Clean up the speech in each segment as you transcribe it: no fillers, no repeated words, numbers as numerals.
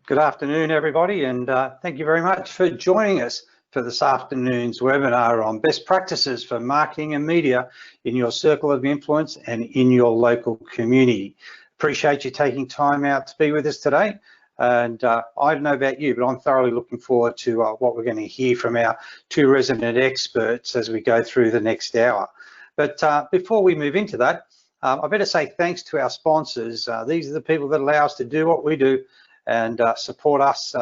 Good afternoon, everybody, and thank you very much for joining us for this afternoon's webinar on best practices for marketing and media in your circle of influence and in your local community. Appreciate you taking time out to be with us today. And I don't know about you, but I'm thoroughly looking forward to what we're going to hear from our two resident experts as we go through the next hour. But before we move into that, I better say thanks to our sponsors. These are the people that allow us to do what we do and support us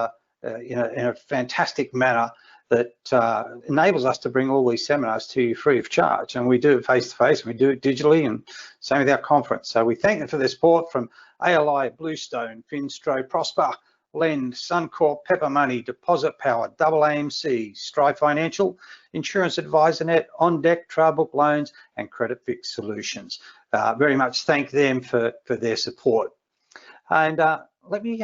in a fantastic manner that enables us to bring all these seminars to you free of charge. And we do it face-to-face, and we do it digitally, and same with our conference. So we thank them for their support from ALI, Bluestone, Finstro, Prosper, Lend, Suncorp, Pepper Money, Deposit Power, AAMC, Strive Financial, Insurance Advisor Net, On Deck, Trailbook Loans, and Credit Fix Solutions. Very much thank them for their support. And let me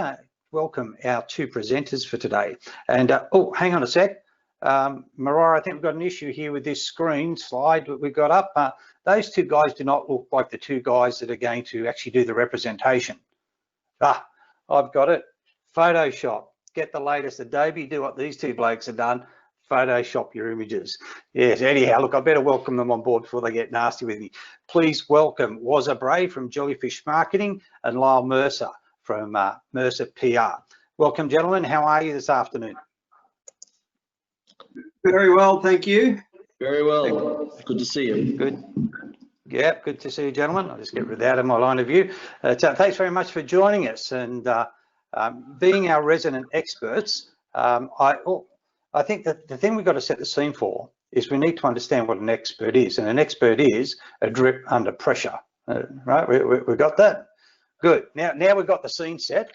welcome our two presenters for today. And oh, hang on a sec. Mariah, I think we've got an issue here with this screen slide that we've got up. Those two guys do not look like the two guys that are going to actually do the representation. I've got it. Photoshop. Get the latest Adobe. Do what these two blokes have done. Photoshop your images. Yes, anyhow, look, I better welcome them on board before they get nasty with me. Please welcome Wazza from Jellyfish Marketing and Lyall Mercer from Mercer PR. Welcome, gentlemen. How are you this afternoon? Very well, thank you. Very well. Good to see you. Good. Yeah, good to see you, gentlemen. I'll just get rid of that in my line of view. So thanks very much for joining us. And being our resident experts, I think that the thing we've got to set the scene for is we need to understand what an expert is. And an expert is a drip under pressure. Right? We got that? Good. Now we've got the scene set.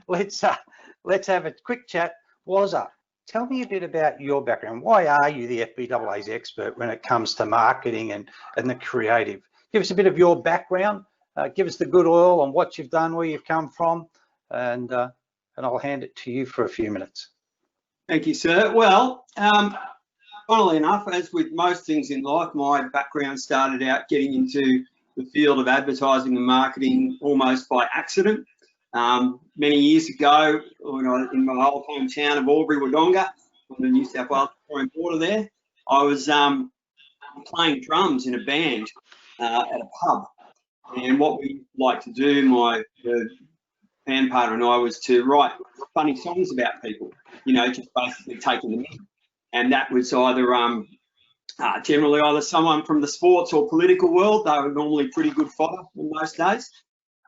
Let's have a quick chat. Wazza, tell me a bit about your background. Why are you the FBAA's expert when it comes to marketing and the creative? Give us a bit of your background. Give us the good oil on what you've done, where you've come from, and I'll hand it to you for a few minutes. Thank you, sir. Well, funnily enough, as with most things in life, my background started out getting into the field of advertising and marketing almost by accident. Many years ago, when I was in my old hometown of Albury-Wodonga, on the New South Wales border there, I was playing drums in a band at a pub. And what we like to do, the band partner and I, was to write funny songs about people, you know, just basically taking them in. And that was either generally either someone from the sports or political world. They were normally pretty good fodder in most days.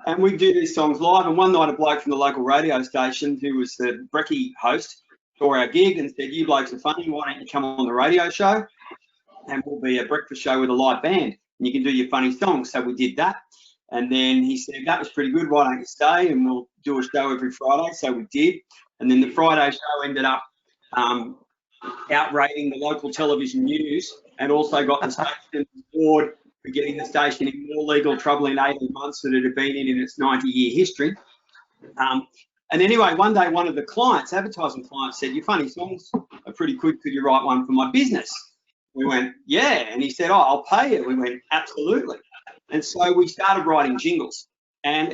And we'd do these songs live. And one night, a bloke from the local radio station, who was the brekkie host, saw our gig and said, "You blokes are funny, why don't you come on the radio show? And we'll be a breakfast show with a live band, and you can do your funny songs." So we did that. And then he said, "That was pretty good, why don't you stay? And we'll do a show every Friday." So we did. And then the Friday show ended up outrating the local television news, and also got the station award for getting the station in more legal trouble in 18 months than it had been in its 90-year history. And anyway, one day, one of the clients, advertising clients, said, "Your funny songs are pretty good. Could you write one for my business?" We went, "Yeah." And he said, "Oh, I'll pay you." We went, "Absolutely." And so we started writing jingles. And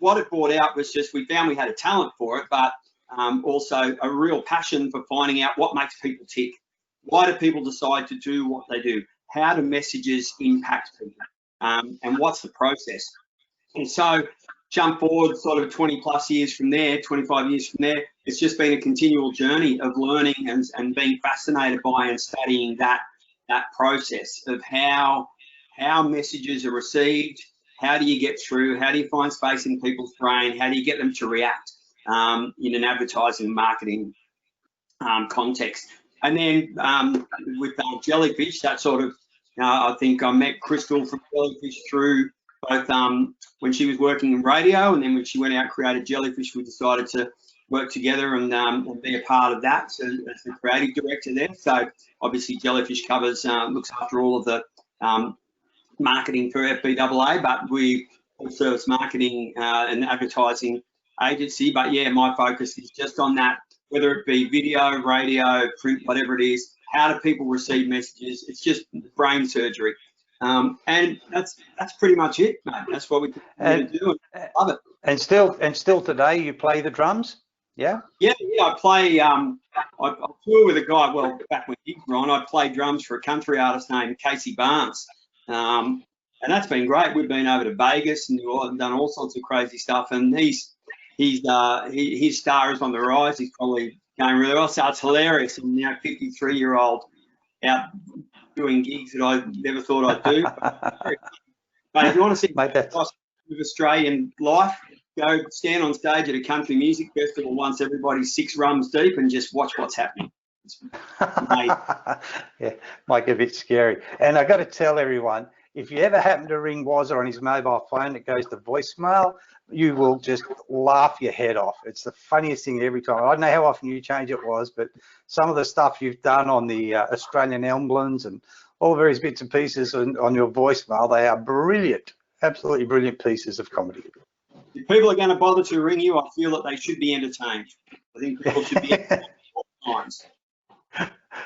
what it brought out was just, we found we had a talent for it, but also a real passion for finding out what makes people tick. Why do people decide to do what they do? How do messages impact people? And what's the process? And so jump forward sort of 20 plus years from there, 25 years from there, it's just been a continual journey of learning and being fascinated by and studying that process of how messages are received, how do you get through, how do you find space in people's brain, how do you get them to react in an advertising and marketing context. And then with Jellyfish, that sort of, I think I met Crystal from Jellyfish through both when she was working in radio, and then when she went out and created Jellyfish, we decided to work together and be a part of that, so as the creative director there. So obviously Jellyfish covers, looks after all of the marketing for FBAA, but we full service marketing and advertising agency. But yeah, my focus is just on that, whether it be video, radio, print, whatever it is. How do people receive messages? It's just brain surgery. And that's pretty much it, mate. That's what we do, and I love it. And still today you play the drums? Yeah. Yeah, I play. I tour with a guy. Well, back when he was on, I played drums for a country artist named Casey Barnes, and that's been great. We've been over to Vegas and done all sorts of crazy stuff. And his star is on the rise. He's probably going really well. So it's hilarious. And now 53-year-old out doing gigs that I never thought I'd do. But if you want to see of Australian life, go stand on stage at a country music festival once everybody's 6 rums deep and just watch what's happening. Yeah, might get a bit scary. And I've got to tell everyone, if you ever happen to ring Wazza on his mobile phone that goes to voicemail, you will just laugh your head off. It's the funniest thing every time. I don't know how often you change it was, but some of the stuff you've done on the Australian emblems and all the various bits and pieces on your voicemail, they are brilliant, absolutely brilliant pieces of comedy. If people are going to bother to ring you, I feel that they should be entertained. I think people should be entertained at all times.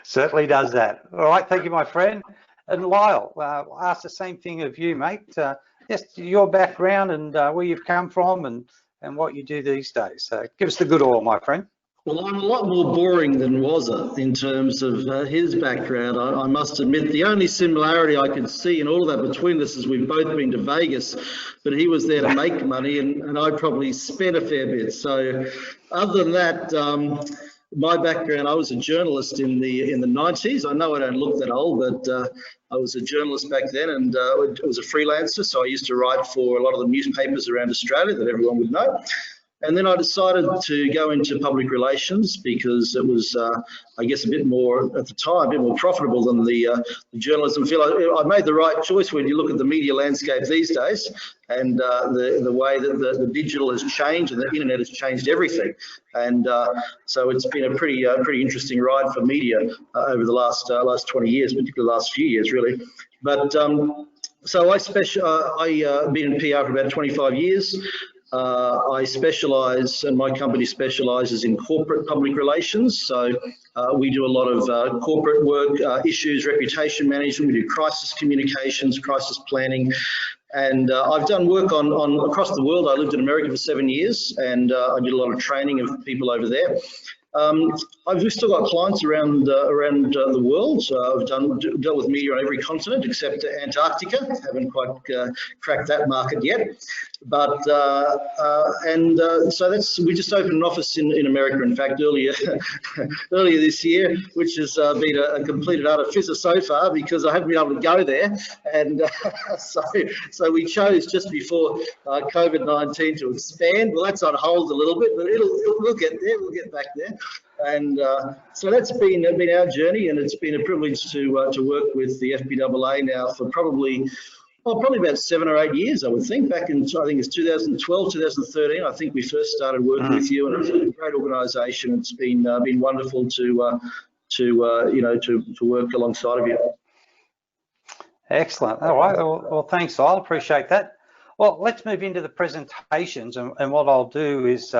Certainly does that. All right, thank you, my friend. And Lyall, I'll ask the same thing of you, mate. Just your background and where you've come from and what you do these days. So give us the good oil, my friend. Well, I'm a lot more boring than Wazza in terms of his background. I must admit, the only similarity I could see in all of that between us is we've both been to Vegas, but he was there to make money and I probably spent a fair bit. So other than that, my background, I was a journalist in the 90s. I know I don't look that old, but I was a journalist back then, and I was a freelancer, so I used to write for a lot of the newspapers around Australia that everyone would know. And then I decided to go into public relations because it was, I guess, a bit more, at the time, a bit more profitable than the journalism field. I made the right choice when you look at the media landscape these days and the way that the digital has changed and the internet has changed everything. And so it's been a pretty interesting ride for media over the last 20 years, particularly the last few years, really. But so I've been in PR for about 25 years. I specialise, and my company specialises in corporate public relations. So we do a lot of corporate work, issues, reputation management. We do crisis communications, crisis planning. And I've done work on across the world. I lived in America for 7 years, and I did a lot of training of people over there. I've still got clients around the world. So I've dealt with media on every continent except Antarctica. Haven't quite cracked that market yet. But so we just opened an office in America. In fact, earlier this year, which has been a completed artificer so far because I haven't been able to go there. And so we chose just before COVID-19 to expand. Well, that's on hold a little bit, but we'll get there. We'll get back there. And so that's been our journey, and it's been a privilege to work with the FBAA now for probably about 7 or 8 years, I would think. Back in, I think it's 2012, 2013, I think we first started working with you, and it's a great organisation. It's been wonderful to work alongside of you. Excellent. All right. Well, thanks, I'll appreciate that. Well, let's move into the presentations, and what I'll do is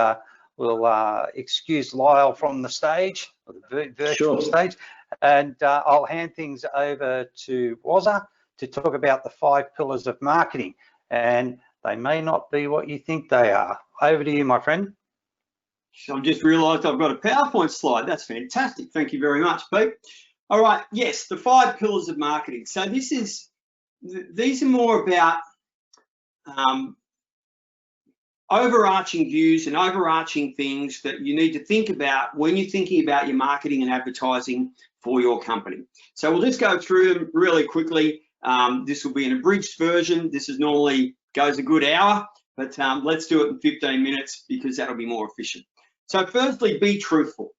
we'll excuse Lyall from the stage, or the virtual stage, and I'll hand things over to Wazza to talk about the 5 pillars of marketing, and they may not be what you think they are. Over to you, my friend. So I've just realised I've got a PowerPoint slide. That's fantastic. Thank you very much, Pete. All right, yes, the 5 pillars of marketing. So these are more about overarching views and overarching things that you need to think about when you're thinking about your marketing and advertising for your company. So we'll just go through them really quickly. This will be an abridged version. This is normally goes a good hour, but let's do it in 15 minutes because that'll be more efficient. So firstly, be truthful.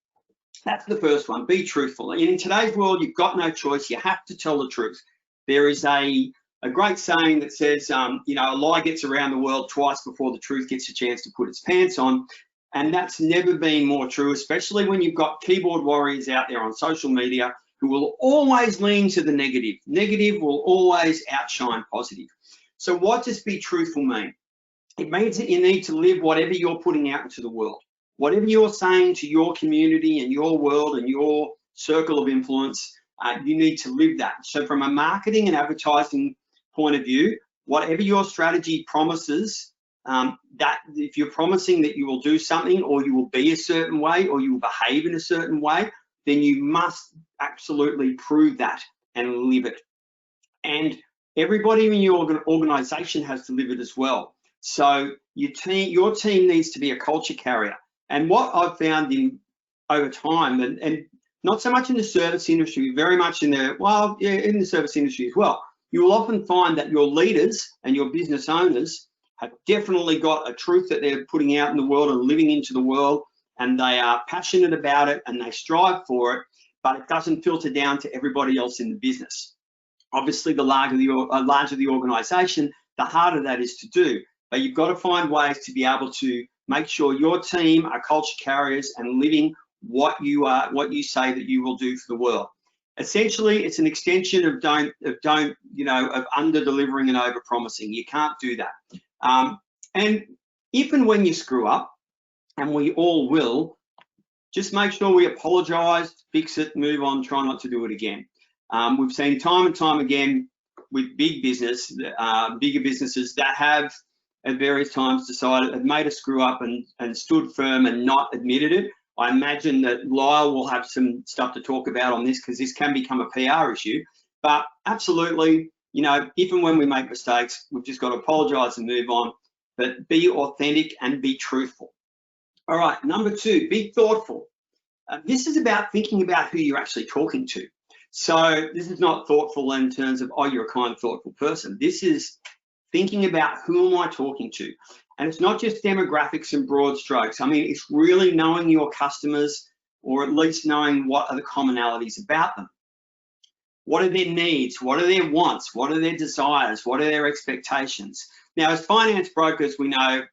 That's the first one, be truthful. And in today's world, you've got no choice. You have to tell the truth. There is a great saying that says, a lie gets around the world twice before the truth gets a chance to put its pants on. And that's never been more true, especially when you've got keyboard warriors out there on social media who will always lean to the negative. Negative will always outshine positive. So what does be truthful mean? It means that you need to live whatever you're putting out into the world. Whatever you're saying to your community and your world and your circle of influence, you need to live that. So from a marketing and advertising point of view, whatever your strategy promises that if you're promising that you will do something, or you will be a certain way, or you will behave in a certain way, then you must absolutely prove that and live it. And everybody in your organization has to live it as well. So your team needs to be a culture carrier. And what I've found over time, and not so much in the service industry, very much in the service industry as well, you will often find that your leaders and your business owners have definitely got a truth that they're putting out in the world and living into the world, and they are passionate about it and they strive for it, but it doesn't filter down to everybody else in the business. Obviously, the larger the organization, the harder that is to do, but you've got to find ways to be able to make sure your team are culture carriers and living what you say that you will do for the world. Essentially, it's an extension of under delivering and over promising. You can't do that. And if and when you screw up, and we all will, just make sure we apologize, fix it, move on, try not to do it again. We've seen time and time again with bigger businesses that have at various times have made a screw up and stood firm and not admitted it. I imagine that Lyall will have some stuff to talk about on this, because this can become a PR issue. But absolutely, if and when we make mistakes, we've just got to apologize and move on, but be authentic and be truthful. All right, number 2, be thoughtful. This is about thinking about who you're actually talking to. So this is not thoughtful in terms of, oh, you're a kind, thoughtful person. This is thinking about who am I talking to? And it's not just demographics and broad strokes. I mean, it's really knowing your customers, or at least knowing what are the commonalities about them. What are their needs? What are their wants? What are their desires? What are their expectations? Now, as finance brokers, we know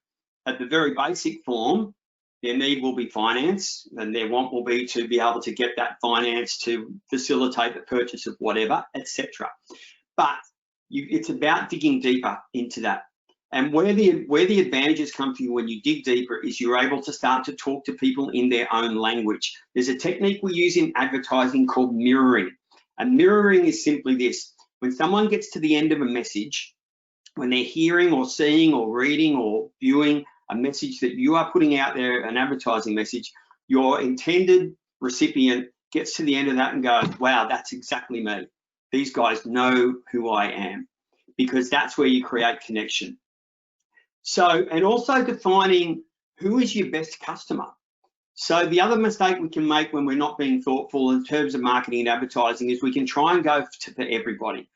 at the very basic form, their need will be finance, and their want will be to be able to get that finance to facilitate the purchase of whatever, etc. But it's about digging deeper into that. And where the advantages come for you when you dig deeper is you're able to start to talk to people in their own language. There's a technique we use in advertising called mirroring. And mirroring is simply this: when someone gets to the end of a message, when they're hearing or seeing or reading or viewing a message that you are putting out there, an advertising message, your intended recipient gets to the end of that and goes, wow, that's exactly me. These guys know who I am, because that's where you create connection. So, and also defining who is your best customer. So the other mistake we can make when we're not being thoughtful in terms of marketing and advertising is we can try and go for everybody.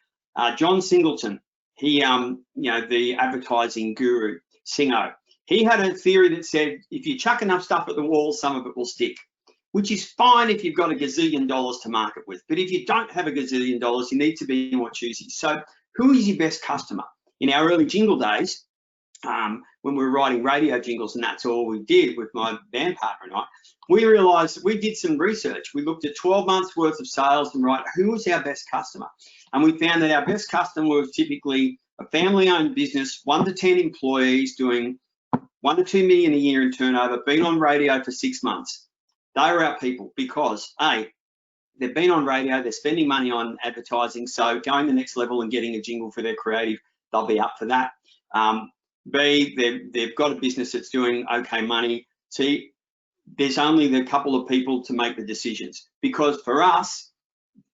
John Singleton, he, the advertising guru, Singo, he had a theory that said, if you chuck enough stuff at the wall, some of it will stick, which is fine if you've got $1 gazillion to market with. But if you don't have $1 gazillion, you need to be more choosy. So who is your best customer? In our early jingle days, when we were writing radio jingles, and that's all we did with my band partner and I, we realized we did some research. We looked at 12 months worth of sales and who was our best customer? And we found that our best customer was typically a family-owned business, 1 to 10 employees, doing 1 to 2 million a year in turnover, been on radio for 6 months. They were our people because A, they've been on radio, they're spending money on advertising, so going the next level and getting a jingle for their creative, they'll be up for that. B, they've got a business that's doing okay money. C, there's only the couple of people to make the decisions. Because for us,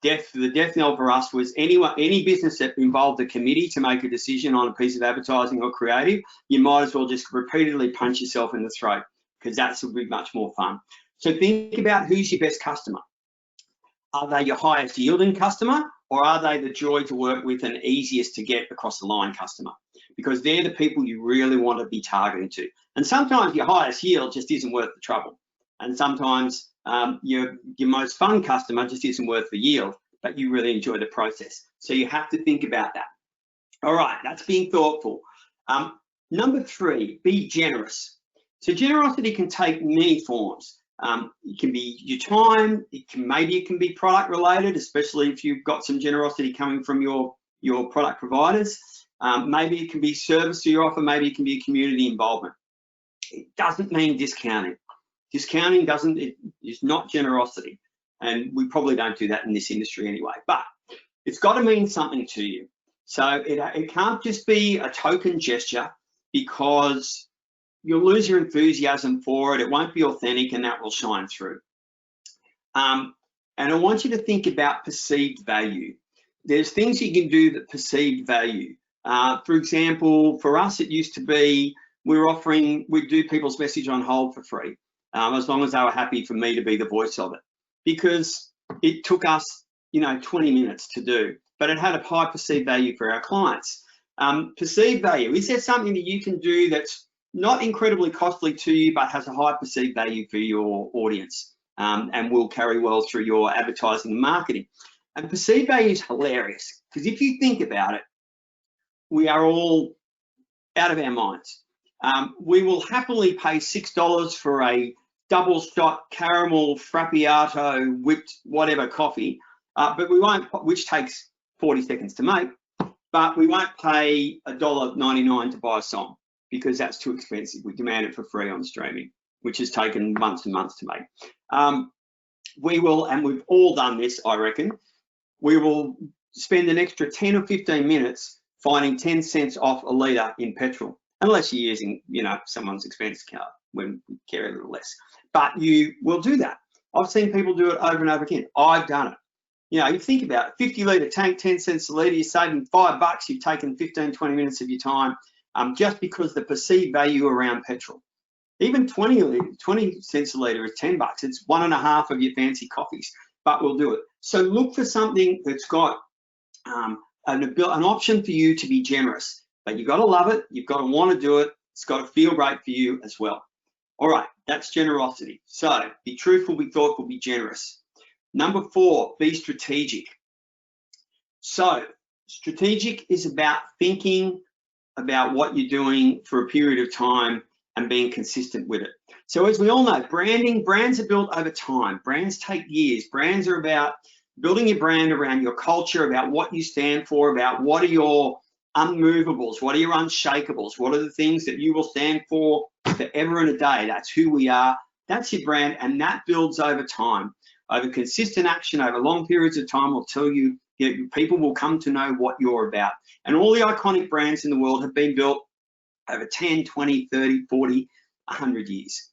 the death knell for us was any business that involved a committee to make a decision on a piece of advertising or creative, you might as well just repeatedly punch yourself in the throat, because that would be much more fun. So think about who's your best customer. Are they your highest yielding customer, or are they the joy to work with and easiest to get across the line customer? Because they're the people you really want to be targeting to. And sometimes your highest yield just isn't worth the trouble. And sometimes your most fun customer just isn't worth the yield, but you really enjoy the process. So you have to think about that. All right, that's being thoughtful. Number 3, be generous. So generosity can take many forms. It can be your time, maybe it can be product related, especially if you've got some generosity coming from your product providers. Maybe it can be service to your offer, maybe it can be community involvement. It doesn't mean discounting. Discounting is not generosity, and we probably don't do that in this industry anyway, but it's got to mean something to you. So it can't just be a token gesture. because you'll lose your enthusiasm for it. It won't be authentic, and that will shine through. And I want you to think about perceived value. There's things you can do that perceived value. For example, for us, it used to be we'd do people's message on hold for free, as long as they were happy for me to be the voice of it, because it took us, 20 minutes to do, but it had a high perceived value for our clients. Perceived value, is there something that you can do that's not incredibly costly to you, but has a high perceived value for your audience, and will carry well through your advertising and marketing? And perceived value is hilarious, because if you think about it, we are all out of our minds. We will happily pay $6 for a double shot caramel frappiato whipped whatever coffee, but we won't, which takes 40 seconds to make, but we won't pay $1.99 to buy a song, because that's too expensive. We demand it for free on streaming, which has taken months and months to make. We will, and we've all done this, I reckon, we will spend an extra 10 or 15 minutes finding 10 cents off a litre in petrol, unless you're using, someone's expense card, when we care a little less. But you will do that. I've seen people do it over and over again. I've done it. You think about it, 50 litre tank, 10 cents a litre, you're saving $5, you've taken 15, 20 minutes of your time, just because the perceived value around petrol. Even 20 cents a litre is $10. It's 1.5 of your fancy coffees, but we'll do it. So look for something that's got an option for you to be generous, but you've got to love it. You've got to want to do it. It's got to feel great for you as well. All right, that's generosity. So be truthful, be thoughtful, be generous. Number 4, be strategic. So strategic is about thinking about what you're doing for a period of time and being consistent with it. So as we all know, brands are built over time. Brands take years. Brands are about building your brand around your culture, about what you stand for, about what are your unmovables, what are your unshakables, what are the things that you will stand for forever and a day. That's who we are. That's your brand, and that builds over time. Over consistent action, over long periods of time, will tell you, people will come to know what you're about. And all the iconic brands in the world have been built over 10, 20, 30, 40, 100 years.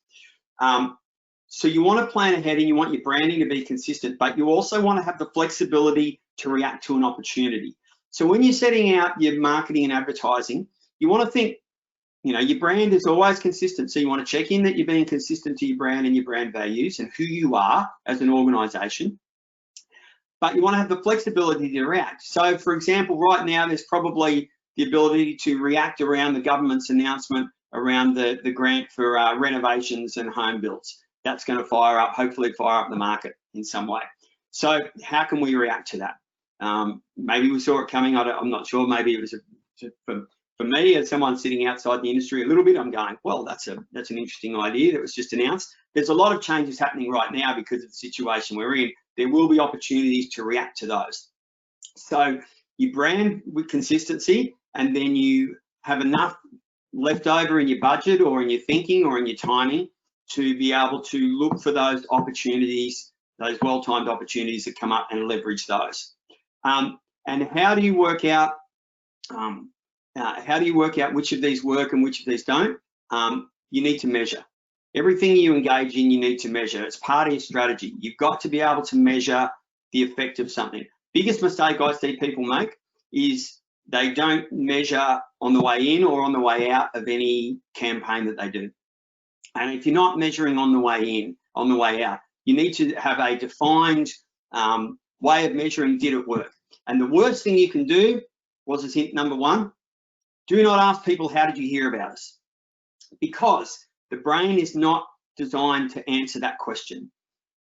So you want to plan ahead, and you want your branding to be consistent, but you also want to have the flexibility to react to an opportunity. So when you're setting out your marketing and advertising, you want to think, your brand is always consistent. So you want to check in that you're being consistent to your brand and your brand values and who you are as an organization. But you want to have the flexibility to react. So for example, right now, there's probably the ability to react around the government's announcement around the grant for renovations and home builds. That's going to hopefully fire up the market in some way. So how can we react to that? Maybe we saw it coming. I'm not sure. Maybe it was for me, as someone sitting outside the industry a little bit, I'm going, well, that's an interesting idea that was just announced. There's a lot of changes happening right now because of the situation we're in. There will be opportunities to react to those. So you brand with consistency, and then you have enough left over in your budget or in your thinking or in your timing to be able to look for those opportunities, those well-timed opportunities that come up, and leverage those. And how do you work out which of these work and which of these don't? You need to measure. Everything you engage in, you need to measure. It's part of your strategy. You've got to be able to measure the effect of something. Biggest mistake I see people make is they don't measure on the way in or on the way out of any campaign that they do. And if you're not measuring on the way in, on the way out, you need to have a defined way of measuring, did it work? And the worst thing you can do was, as hint number 1, do not ask people, how did you hear about us? Because the brain is not designed to answer that question,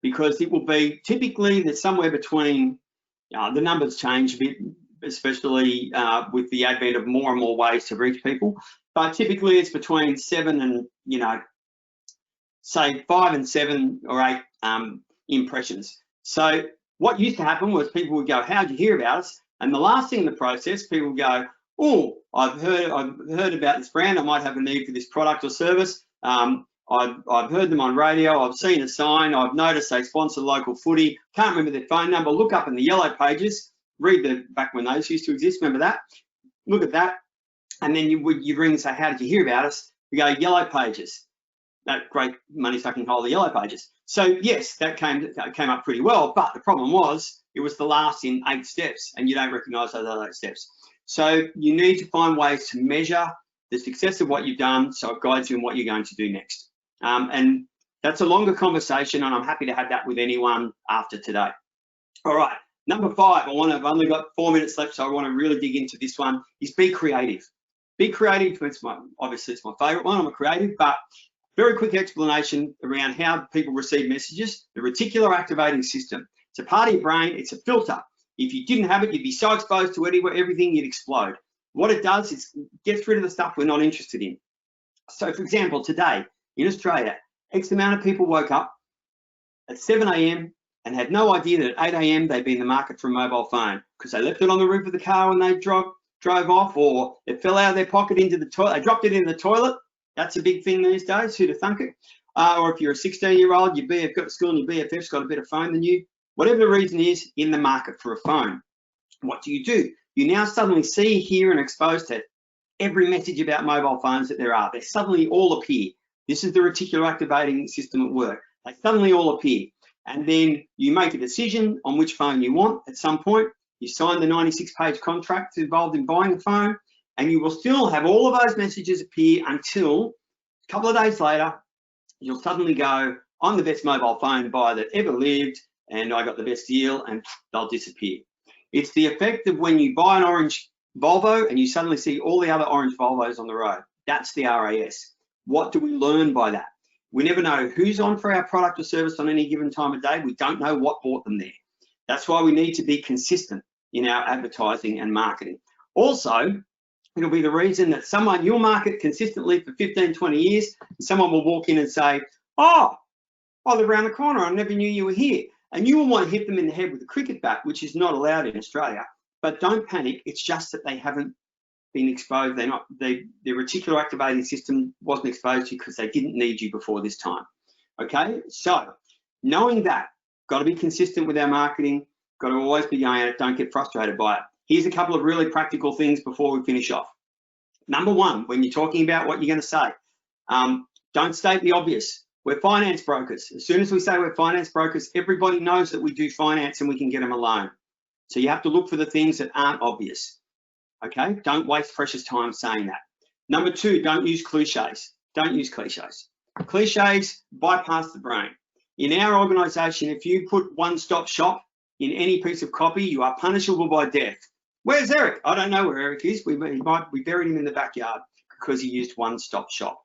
because it will be typically there's somewhere between, the numbers change a bit, especially with the advent of more and more ways to reach people, but typically it's between 7 and, say 5 and 7 or 8 impressions. So what used to happen was people would go, how'd you hear about us? And the last thing in the process, people would go, oh, I've heard about this brand. I might have a need for this product or service. I've heard them on radio. I've seen a sign. I've noticed they sponsor local footy. Can't remember their phone number. Look up in the yellow pages. Read back when those used to exist. Remember that? Look at that. And then you ring and say, how did you hear about us? We go, Yellow Pages. That great money-sucking hole, the Yellow Pages. So yes, that came up pretty well, but the problem was it was the last in 8 steps, and you don't recognise those other 8 steps. So you need to find ways to measure the success of what you've done, so it guides you in what you're going to do next. And that's a longer conversation, and I'm happy to have that with anyone after today. All right, number 5. I've only got 4 minutes left, so I want to really dig into this one. Is be creative. Be creative. Obviously it's my favourite one. I'm a creative, but very quick explanation around how people receive messages. The reticular activating system. It's a part of your brain. It's a filter. If you didn't have it, you'd be so exposed to everything, you'd explode. What it does is gets rid of the stuff we're not interested in. So, for example, today in Australia, X amount of people woke up at 7 a.m. and had no idea that at 8 a.m. they'd be in the market for a mobile phone because they left it on the roof of the car when they drove off, or it fell out of their pocket into the toilet. They dropped it in the toilet. That's a big thing these days, who'd have thunk it? Or if you're a 16-year-old, your BF got to school and your BFF's got a better phone than you. Whatever the reason is, in the market for a phone. What do? You now suddenly see, hear, and exposed to every message about mobile phones that there are. They suddenly all appear. This is the reticular activating system at work. They suddenly all appear. And then you make a decision on which phone you want at some point. You sign the 96-page contract involved in buying a phone, and you will still have all of those messages appear until a couple of days later, you'll suddenly go, I'm the best mobile phone buyer that ever lived, and I got the best deal, and they'll disappear. It's the effect of when you buy an orange Volvo and you suddenly see all the other orange Volvos on the road. That's the RAS. What do we learn by that? We never know who's on for our product or service on any given time of day. We don't know what bought them there. That's why we need to be consistent in our advertising and marketing. Also, it'll be the reason that someone you'll market consistently for 15, 20 years, and someone will walk in and say, oh, I live around the corner, I never knew you were here. And you will want to hit them in the head with a cricket bat, which is not allowed in Australia. But don't panic, it's just that they haven't been exposed. Their reticular activating system wasn't exposed to you because they didn't need you before this time. Okay, so knowing that, got to be consistent with our marketing, got to always be going at it, don't get frustrated by it. Here's a couple of really practical things before we finish off. Number 1, when you're talking about what you're going to say, don't state the obvious. We're finance brokers. As soon as we say we're finance brokers, everybody knows that we do finance and we can get them a loan. So you have to look for the things that aren't obvious. Okay, don't waste precious time saying that. Number 2, don't use cliches. Don't use cliches. Cliches bypass the brain. In our organisation, if you put one-stop shop in any piece of copy, you are punishable by death. Where's Eric? I don't know where Eric is. We buried him in the backyard because he used one-stop shop.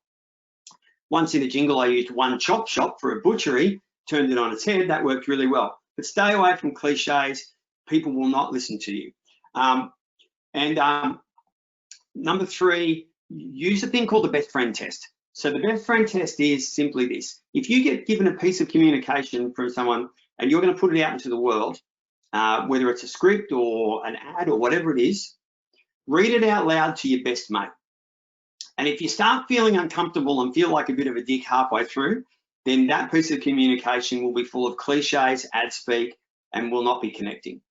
Once in a jingle, I used one chop shop for a butchery, turned it on its head. That worked really well. But stay away from cliches. People will not listen to you. Number 3, use a thing called the best friend test. So the best friend test is simply this. If you get given a piece of communication from someone and you're going to put it out into the world, whether it's a script or an ad or whatever it is, read it out loud to your best mate. And if you start feeling uncomfortable and feel like a bit of a dick halfway through, then that piece of communication will be full of cliches, ad speak, and will not be connecting.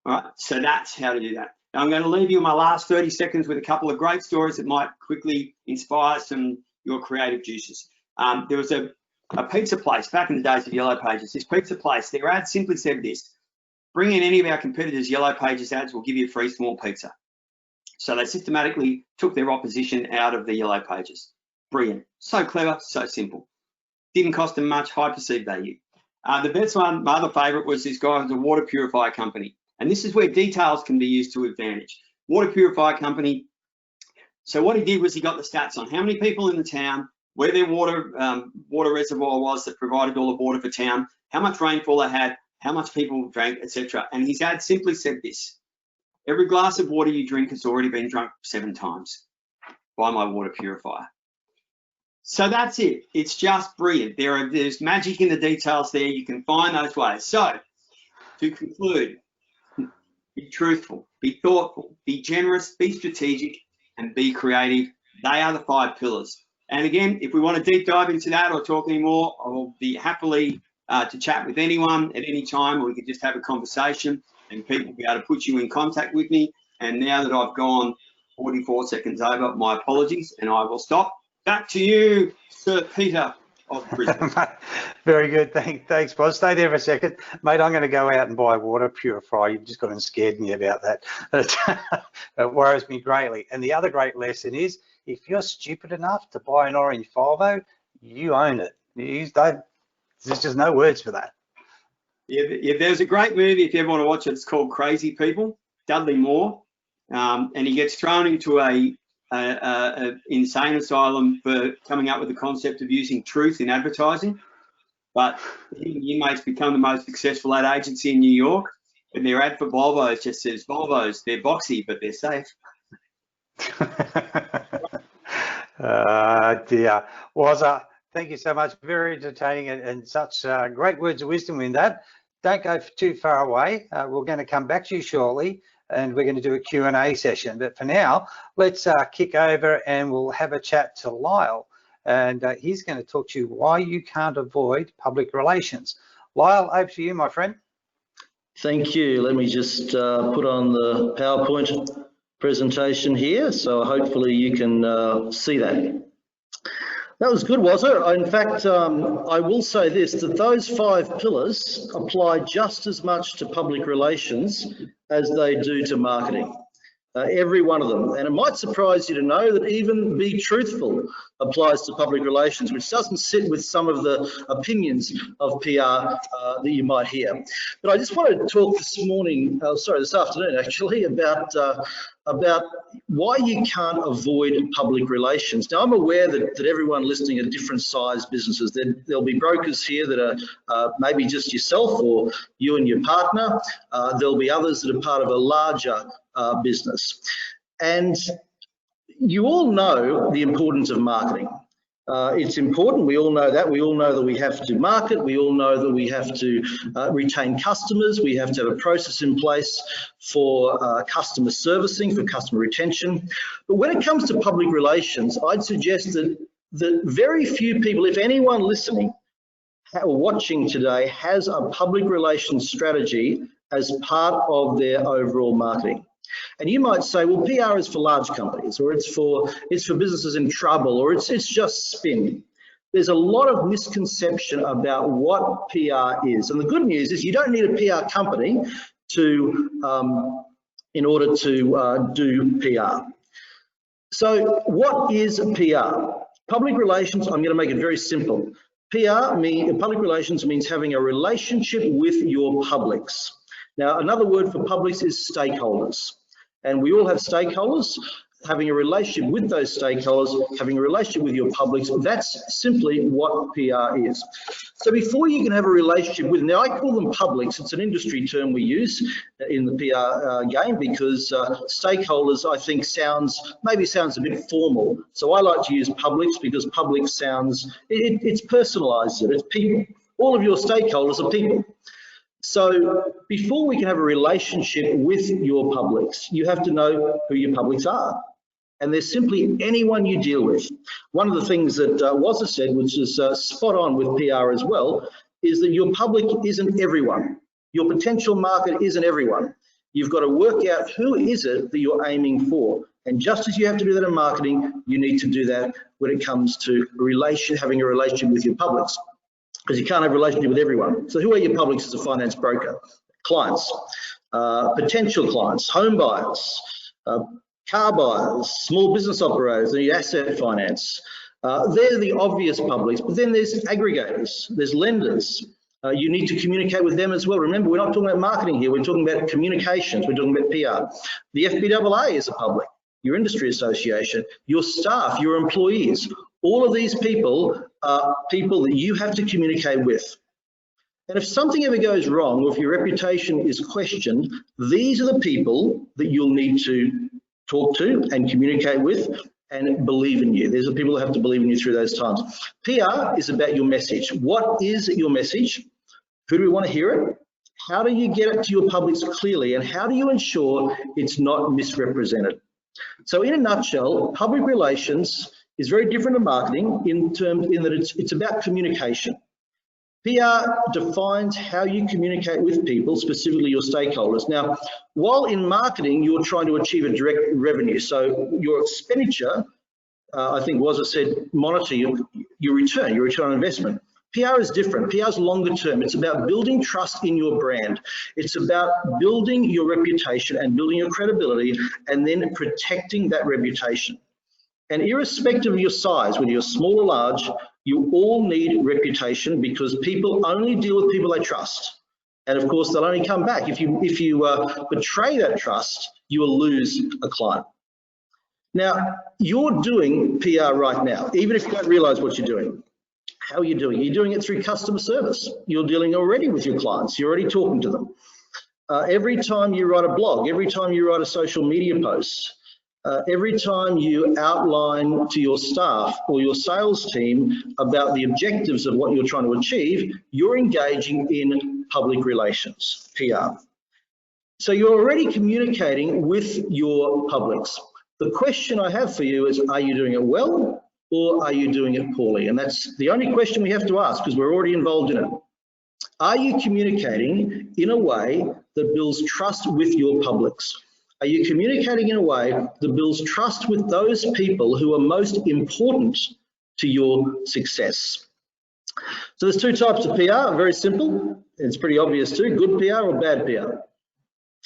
All right, so that's how to do that. Now I'm going to leave you in my last 30 seconds with a couple of great stories that might quickly inspire your creative juices. There was a pizza place back in the days of Yellow Pages. This pizza place, their ad simply said this: bring in any of our competitors' Yellow Pages ads, we'll give you a free small pizza. So they systematically took their opposition out of the Yellow Pages. Brilliant. So clever, so simple. Didn't cost them much, high perceived value. The best one, my other favourite, was this guy who's a water purifier company. And this is where details can be used to advantage. Water purifier company. So what he did was he got the stats on how many people in the town, where their water reservoir was that provided all the water for town, how much rainfall they had, how much people drank, etc. And his ad simply said this: every glass of water you drink has already been drunk 7 times by my water purifier. So that's it. It's just brilliant. There's magic in the details there. You can find those ways. So to conclude, be truthful, be thoughtful, be generous, be strategic, and be creative. They are the 5 pillars. And again, if we want to deep dive into that or talk any more, I'll be happily to chat with anyone at any time, or we could just have a conversation and people will be able to put you in contact with me. And now that I've gone 44 seconds over. My apologies, and I will stop. Back to you, Sir Peter of Brisbane. Very good. Thanks, Boz. Stay there for a second. Mate, I'm going to go out and buy water purifier. You've just gone and scared me about that. It worries me greatly. And the other great lesson is, if you're stupid enough to buy an orange Volvo, you own it. There's just no words for that. Yeah, there's a great movie, if you ever want to watch it, it's called Crazy People, Dudley Moore, and he gets thrown into a insane asylum for coming up with the concept of using truth in advertising. But the inmates become the most successful ad agency in New York, and their ad for Volvos just says, Volvos, they're boxy, but they're safe. Dear. Wazza, thank you so much. Very entertaining and such great words of wisdom in that. Don't go too far away. We're going to come back to you shortly, and we're going to do a Q&A session. But for now, let's kick over and we'll have a chat to Lyall. And he's going to talk to you why you can't avoid public relations. Lyall, over to you, my friend. Thank you. Let me just put on the PowerPoint presentation here, so hopefully you can see that. That was good, Wazza. In fact, I will say this, that those 5 pillars apply just as much to public relations as they do to marketing. Every one of them. And it might surprise you to know that even be truthful applies to public relations, which doesn't sit with some of the opinions of PR that you might hear. But I just wanted to talk this afternoon actually, about why you can't avoid public relations. Now, I'm aware that everyone listening are different size businesses. There'll be brokers here that are maybe just yourself or you and your partner. There'll be others that are part of a larger business. And you all know the importance of marketing. It's important, we all know that. We all know that we have to market, we all know that we have to retain customers, we have to have a process in place for customer servicing, for customer retention. But when it comes to public relations, I'd suggest that very few people, if anyone listening or watching today, has a public relations strategy as part of their overall marketing. And you might say, well, PR is for large companies, or it's for businesses in trouble, or it's just spin. There's a lot of misconception about what PR is. And the good news is you don't need a PR company in order to do PR. So what is PR? Public relations, I'm going to make it very simple. Public relations means having a relationship with your publics. Now, another word for publics is stakeholders. And we all have stakeholders. Having a relationship with those stakeholders, having a relationship with your publics, that's simply what PR is. So before you can have a relationship with, now I call them publics, it's an industry term we use in the PR game because stakeholders I think maybe sounds a bit formal. So I like to use publics because public sounds, it's personalised, it's people. All of your stakeholders are people. So before we can have a relationship with your publics, you have to know who your publics are. And they're simply anyone you deal with. One of the things that Wazza said, which is spot on with PR as well, is that your public isn't everyone. Your potential market isn't everyone. You've got to work out who is it that you're aiming for. And just as you have to do that in marketing, you need to do that when it comes to having a relationship with your publics. Because you can't have a relationship with everyone. So who are your publics as a finance broker? Clients, potential clients, home buyers, car buyers, small business operators, the asset finance. They're the obvious publics, but then there's aggregators, there's lenders. You need to communicate with them as well. Remember, we're not talking about marketing here, we're talking about communications, we're talking about PR. The FBAA is a public, your industry association, your staff, your employees. All of these people are people that you have to communicate with. And if something ever goes wrong, or if your reputation is questioned, these are the people that you'll need to talk to and communicate with and believe in you. These are people who have to believe in you through those times. PR is about your message. What is your message? Who do we want to hear it? How do you get it to your publics clearly? And how do you ensure it's not misrepresented? So in a nutshell, public relations is very different to marketing in that it's about communication. PR defines how you communicate with people, specifically your stakeholders. Now, while in marketing, you're trying to achieve a direct revenue. So your expenditure, I think Wazza said, monitor your return on investment. PR is different. PR is longer term. It's about building trust in your brand. It's about building your reputation and building your credibility and then protecting that reputation. And irrespective of your size, whether you're small or large, you all need reputation because people only deal with people they trust. And of course, they'll only come back. If you betray that trust, you will lose a client. Now, you're doing PR right now, even if you don't realize what you're doing. How are you doing? You're doing it through customer service. You're dealing already with your clients. You're already talking to them. Every time you write a blog, every time you write a social media post, every time you outline to your staff or your sales team about the objectives of what you're trying to achieve, you're engaging in public relations, PR. So you're already communicating with your publics. The question I have for you is, are you doing it well or are you doing it poorly? And that's the only question we have to ask because we're already involved in it. Are you communicating in a way that builds trust with your publics? Are you communicating in a way that builds trust with those people who are most important to your success? So there's two types of PR, very simple. It's pretty obvious too, good PR or bad PR.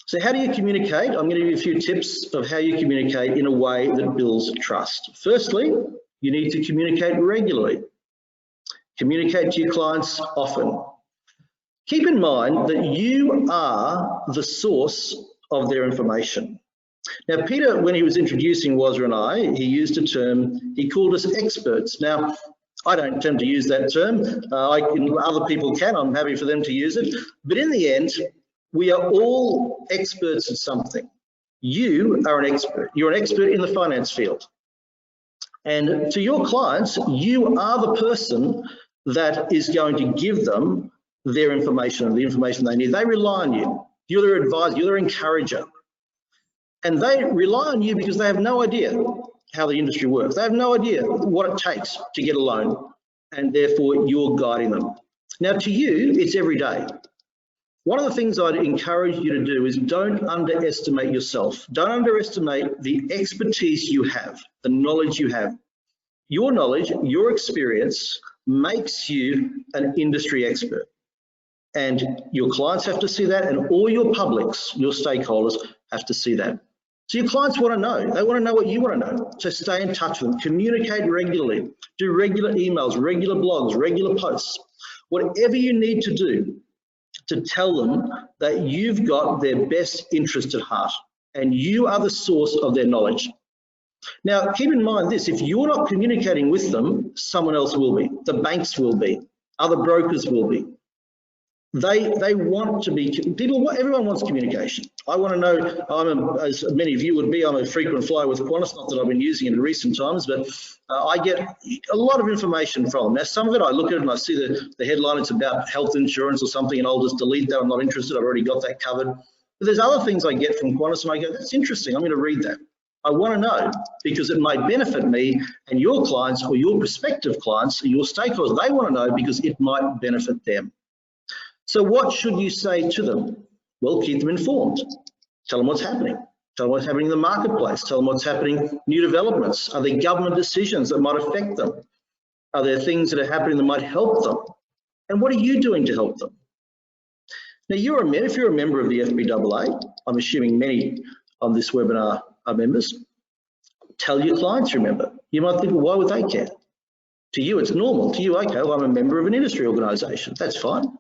So how do you communicate? I'm going to give you a few tips of how you communicate in a way that builds trust. Firstly, you need to communicate regularly. Communicate to your clients often. Keep in mind that you are the source of their information. Now, Peter, when he was introducing Wazza and I, he used a term, he called us experts. Now, I don't tend to use that term. Other people can, I'm happy for them to use it. But in the end, we are all experts at something. You are an expert. You're an expert in the finance field. And to your clients, you are the person that is going to give them their information, the information they need. They rely on you. You're their advisor, you're their encourager. And they rely on you because they have no idea how the industry works. They have no idea what it takes to get a loan, and therefore you're guiding them. Now to you, it's every day. One of the things I'd encourage you to do is don't underestimate yourself. Don't underestimate the expertise you have, the knowledge you have. Your knowledge, your experience makes you an industry expert. And your clients have to see that, and all your publics, your stakeholders, have to see that. So your clients want to know. They want to know what you want to know. So stay in touch with them. Communicate regularly. Do regular emails, regular blogs, regular posts. Whatever you need to do to tell them that you've got their best interest at heart and you are the source of their knowledge. Now, keep in mind this, if you're not communicating with them, someone else will be. The banks will be. Other brokers will be. They want to be, everyone wants communication. I want to know, as many of you would be, I'm a frequent flyer with Qantas, not that I've been using it in recent times, but I get a lot of information from them. Now, some of it I look at it and I see the headline, it's about health insurance or something, and I'll just delete that, I'm not interested, I've already got that covered. But there's other things I get from Qantas and I go, that's interesting, I'm going to read that. I want to know because it may benefit me and your clients or your prospective clients, or your stakeholders, they want to know because it might benefit them. So what should you say to them? Well, keep them informed. Tell them what's happening. Tell them what's happening in the marketplace. Tell them what's happening, new developments. Are there government decisions that might affect them? Are there things that are happening that might help them? And what are you doing to help them? Now, if you're a member of the FBAA, I'm assuming many on this webinar are members, tell your clients, remember. You might think, well, why would they care? To you, it's normal. To you, okay, well, I'm a member of an industry organisation. That's fine.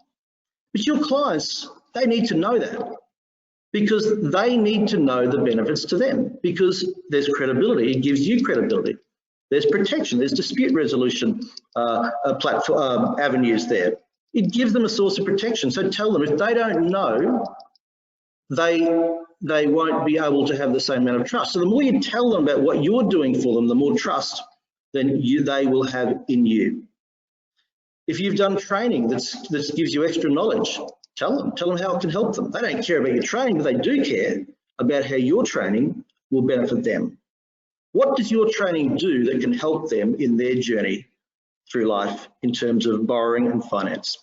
But your clients, they need to know that because they need to know the benefits to them because there's credibility, it gives you credibility. There's protection, there's dispute resolution avenues there. It gives them a source of protection. So tell them if they don't know, they won't be able to have the same amount of trust. So the more you tell them about what you're doing for them, the more trust then they will have in you. If you've done training that gives you extra knowledge, tell them how it can help them. They don't care about your training, but they do care about how your training will benefit them. What does your training do that can help them in their journey through life in terms of borrowing and finance?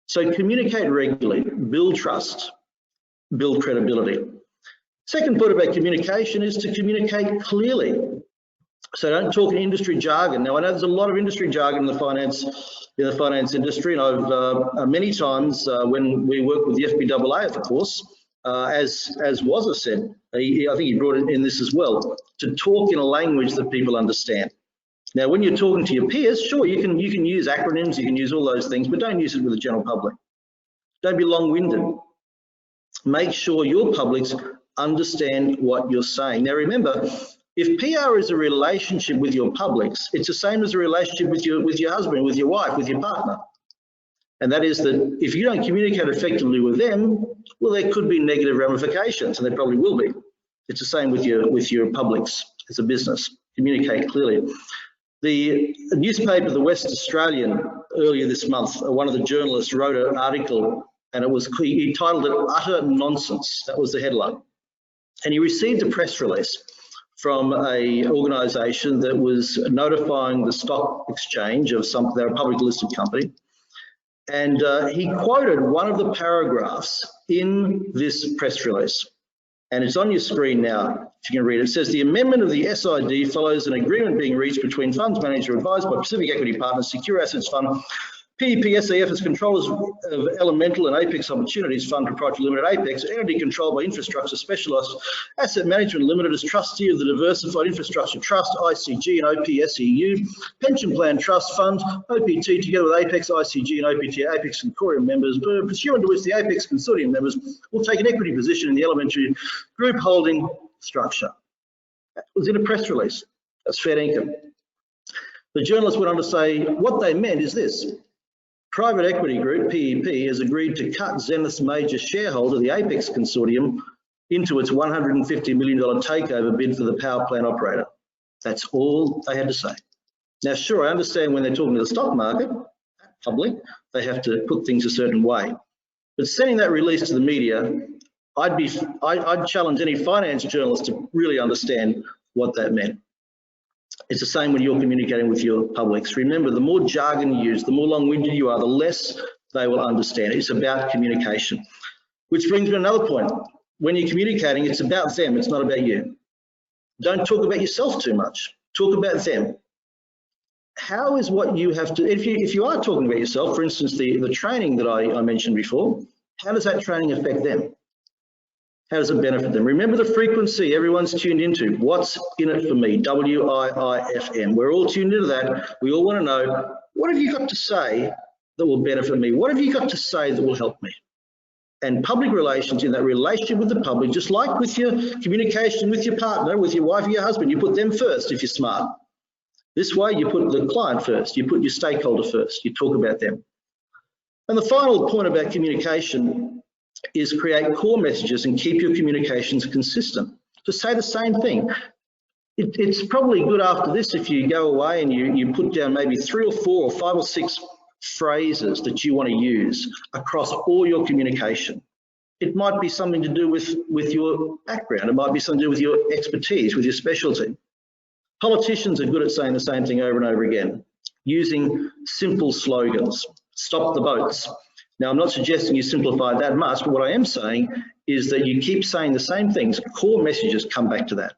So communicate regularly, build trust, build credibility. Second point about communication is to communicate clearly. So don't talk in industry jargon. Now I know there's a lot of industry jargon in the finance industry, and I've many times when we work with the FBAA, of course, as Wazza said, I think he brought it in this as well, to talk in a language that people understand. Now, when you're talking to your peers, sure, you can use acronyms, you can use all those things, but don't use it with the general public. Don't be long-winded. Make sure your publics understand what you're saying. Now, remember, if PR is a relationship with your publics, it's the same as a relationship with your husband, with your wife, with your partner. And that is that if you don't communicate effectively with them, well, there could be negative ramifications, and there probably will be. It's the same with your publics as a business. Communicate clearly. The newspaper, The West Australian, earlier this month, one of the journalists wrote an article, and he titled it "Utter Nonsense." That was the headline. And he received a press release from an organisation that was notifying the stock exchange of they're a publicly listed company. And he quoted one of the paragraphs in this press release. And it's on your screen now, if you can read it. It says, the amendment of the SID follows an agreement being reached between funds manager advised by Pacific Equity Partners, Secure Assets Fund, PEP SAF as controllers of Elemental and Apex Opportunities Fund Proprietary Limited, Apex, entity controlled by Infrastructure Specialised Asset Management Limited as trustee of the Diversified Infrastructure Trust, ICG and OPSEU, Pension Plan Trust Fund, OPT, together with Apex, ICG and OPT, Apex Consortium members, pursuant to which the Apex Consortium members will take an equity position in the Elementary Group holding structure. That was in a press release. That's fair income. The journalist went on to say, what they meant is this. Private Equity Group, PEP, has agreed to cut Zenith's major shareholder, the Apex Consortium, into its $150 million takeover bid for the power plant operator. That's all they had to say. Now, sure, I understand when they're talking to the stock market, public, they have to put things a certain way. But sending that release to the media, I'd challenge any finance journalist to really understand what that meant. It's the same when you're communicating with your publics. Remember, the more jargon you use, the more long-winded you are, the less they will understand. It's about communication. Which brings me to another point. When you're communicating, it's about them, it's not about you. Don't talk about yourself too much. Talk about them. How is what you have to, if you are talking about yourself, for instance, the training that I mentioned before, how does that training affect them? How does it benefit them? Remember the frequency everyone's tuned into. What's in it for me? WIIFM. We're all tuned into that. We all want to know, what have you got to say that will benefit me? What have you got to say that will help me? And public relations, in that relationship with the public, just like with your communication with your partner, with your wife or your husband, you put them first if you're smart. This way you put the client first, you put your stakeholder first, you talk about them. And the final point about communication is create core messages and keep your communications consistent. To say the same thing. It's probably good after this if you go away and you put down maybe 3 or 4 or 5 or 6 phrases that you want to use across all your communication. It might be something to do with your background. It might be something to do with your expertise, with your specialty. Politicians are good at saying the same thing over and over again, using simple slogans. Stop the boats. Now, I'm not suggesting you simplify that much, but what I am saying is that you keep saying the same things. Core messages come back to that.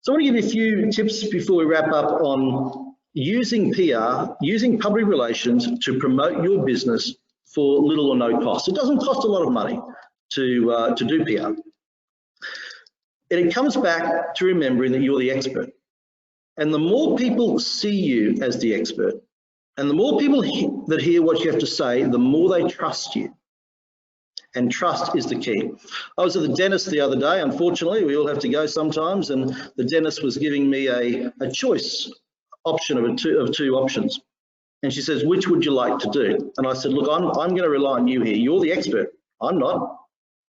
So I want to give you a few tips before we wrap up on using PR, using public relations to promote your business for little or no cost. It doesn't cost a lot of money to do PR. And it comes back to remembering that you're the expert. And the more people see you as the expert, and the more people that hear what you have to say, the more they trust you. And trust is the key. I was at the dentist the other day. Unfortunately, we all have to go sometimes, and the dentist was giving me a choice option of two options. And she says, which would you like to do? And I said, look, I'm going to rely on you here. You're the expert. I'm not.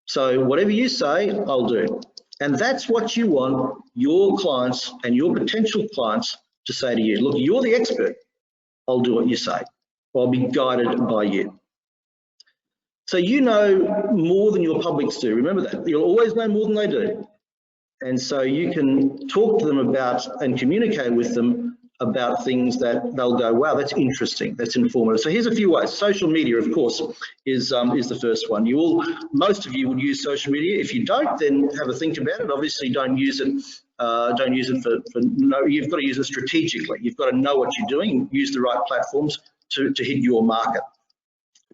So whatever you say, I'll do. And that's what you want your clients and your potential clients to say to you. Look, you're the expert. I'll do what you say. I'll be guided by you. So you know more than your publics do. Remember that. You'll always know more than they do. And so you can talk to them about and communicate with them about things that they'll go, wow, that's interesting, that's informative. So here's a few ways. Social media, of course, is the first one. Most of you would use social media. If you don't, then have a think about it. Obviously, don't use it. Don't use it for no. You've got to use it strategically. You've got to know what you're doing. Use the right platforms to hit your market.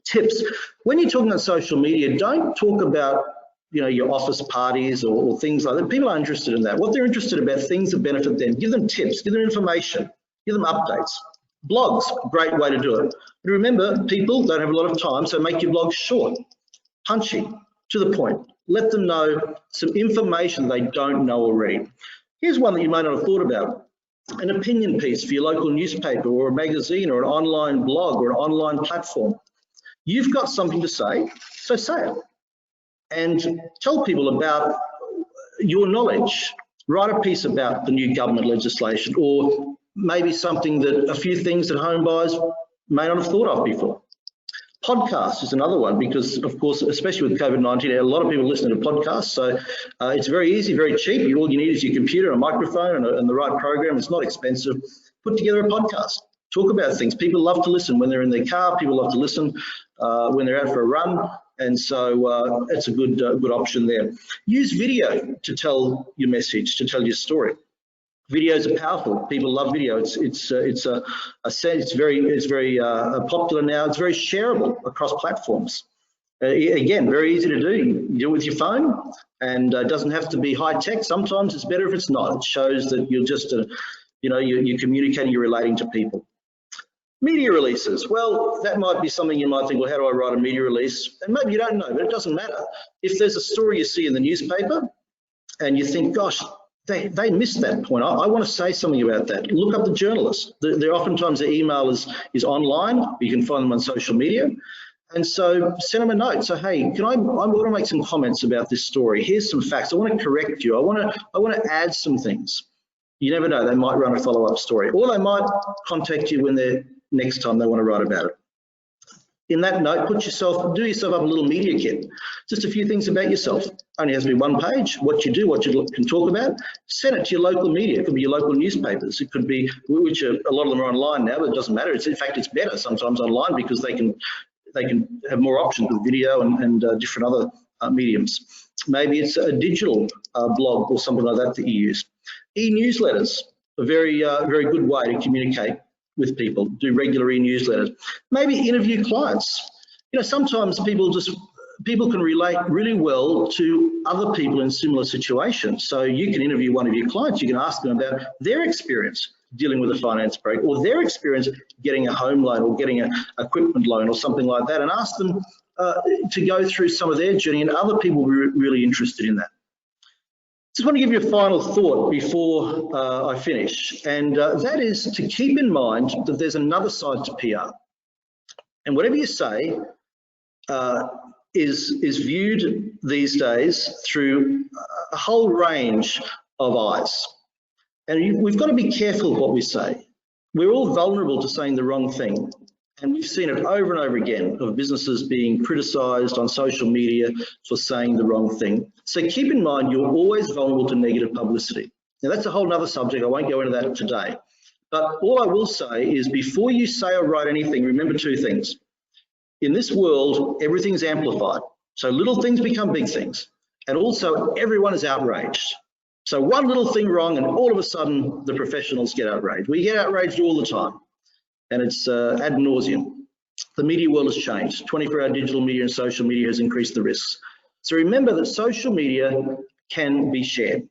Tips: when you're talking about social media, don't talk about your office parties or things like that. People are interested in that. What they're interested about, things that benefit them. Give them tips. Give them information. Give them updates. Blogs, great way to do it. But remember, people don't have a lot of time, so make your blogs short, punchy, to the point. Let them know some information they don't know already. Here's one that you may not have thought about. An opinion piece for your local newspaper or a magazine or an online blog or an online platform. You've got something to say, so say it. And tell people about your knowledge. Write a piece about the new government legislation, or maybe something that a few things that home buyers may not have thought of before. Podcast is another one, because of course, especially with COVID-19, a lot of people listen to podcasts. So it's very easy, very cheap. All you need is your computer, a microphone, and the right program. It's not expensive. Put together a podcast. Talk about things. People love to listen when they're in their car. People love to listen when they're out for a run. And so it's a good option there. Use video to tell your message, to tell your story. Videos are powerful. People love video. It's very popular now. It's very shareable across platforms. Again, very easy to do. You do it with your phone, and it doesn't have to be high tech. Sometimes it's better if it's not. It shows that you're just you're communicating, you're relating to people. Media releases. Well, that might be something you might think, well, how do I write a media release? And maybe you don't know, but it doesn't matter. If there's a story you see in the newspaper and you think, gosh, they missed that point. I want to say something about that. Look up the journalists. They're oftentimes their email is online. You can find them on social media. And so send them a note. So, hey, I want to make some comments about this story. Here's some facts. I want to correct you. I want to add some things. You never know. They might run a follow-up story, or they might contact you when they're next time they want to write about it. In that note, do yourself up a little media kit. Just a few things about yourself. Only has to be one page, what you do, what you can talk about. Send it to your local media. It could be your local newspapers. It could be, which a lot of them are online now, but it doesn't matter. In fact, it's better sometimes online, because they can have more options with video and different other mediums. Maybe it's a digital blog or something like that you use. E-newsletters, a very good way to communicate with people. Do regular e-newsletters. Maybe interview clients. Sometimes people can relate really well to other people in similar situations. So you can interview one of your clients. You can ask them about their experience dealing with a finance break, or their experience getting a home loan or getting an equipment loan or something like that, and ask them to go through some of their journey, and other people will be really interested in that. Just want to give you a final thought before I finish, and that is to keep in mind that there's another side to PR. And whatever you say is viewed these days through a whole range of eyes. And we've got to be careful what we say. We're all vulnerable to saying the wrong thing. And we've seen it over and over again, of businesses being criticised on social media for saying the wrong thing. So keep in mind, you're always vulnerable to negative publicity. Now, that's a whole other subject. I won't go into that today. But all I will say is, before you say or write anything, remember two things. In this world, everything's amplified. So little things become big things. And also, everyone is outraged. So one little thing wrong, and all of a sudden, the professionals get outraged. We get outraged all the time. And it's ad nauseum. The media world has changed. 24-hour digital media and social media has increased the risks. So remember that social media can be shared,